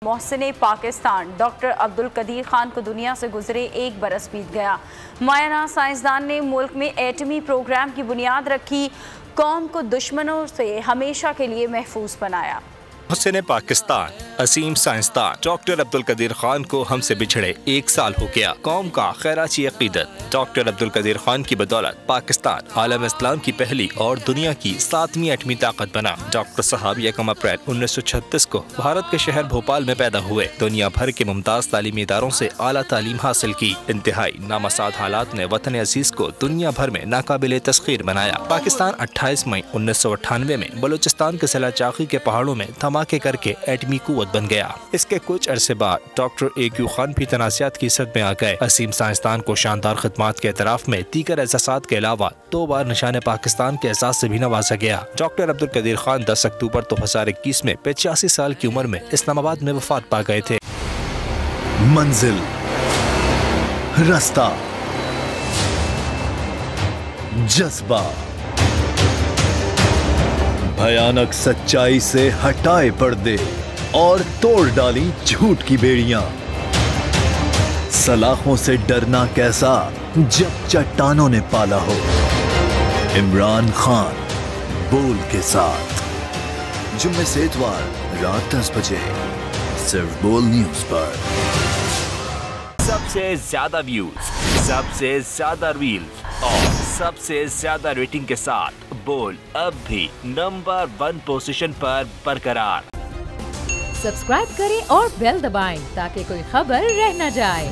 Mohsin Pakistan doctor Abdul Qadeer Khan को दुनिया से गुजरे 1 बरस बीत गया। मायना साइंसदान ने मुल्क में एटमी प्रोग्राम की बुनियाद रखी, कौम को दुश्मनों से हमेशा के लिए महफूज बनाया। मोहसिन पाकिस्तान असीम साइंसदान डॉक्टर अब्दुल कदीर खान को हमसे बिछड़े 1 साल हो गया। कौम का खैराची अकीदत, डॉक्टर अब्दुल कदीर खान की बदौलत पाकिस्तान आलम इस्लाम की पहली और दुनिया की 7वीं एटमी ताकत बना। डॉक्टर साहब 1 अप्रैल 1936 को भारत के शहर भोपाल में पैदा हुए। दुनिया भर के मुमताज तालीमी इदारों से आला तालीम हासिल की। इंतहाई नामसाद हालात ने वतन अजीज को दुनिया भर में नाकाबिले तस्खीर बनाया। पाकिस्तान 28 मई 1998 में बलूचिस्तान के सिला चाकी के पहाड़ों में धमाके करके एटमी कुव्वत बन गया। इसके कुछ अरसे बाद डॉक्टर AQ खान भी तनाज़ात की सद में आ गए। असीम साइंसदान को शानदार खिदमात के एतराफ में दीगर एहसासात के अलावा 2 बार निशान पाकिस्तान के एजाज से भी नवाजा गया। डॉक्टर अब्दुल कदीर खान 10 अक्टूबर 2021 में 85 साल की उम्र में इस्लामाबाद में वफात पा गए थे। मंजिल, रास्ता, जज्बा, भयानक सच्चाई से हटाए पर्दे और तोड़ डाली झूठ की बेड़ियां। सलाखों से डरना कैसा जब चट्टानों ने पाला हो। इमरान खान बोल के साथ जुम्मे से इतवार रात 10 बजे सिर्फ बोल न्यूज पर। सबसे ज्यादा व्यूज, सबसे ज्यादा रील्स और सबसे ज्यादा रेटिंग के साथ बोल अब भी नंबर 1 पोजीशन पर बरकरार। सब्सक्राइब करें और बेल दबाएं ताकि कोई खबर रह न जाए।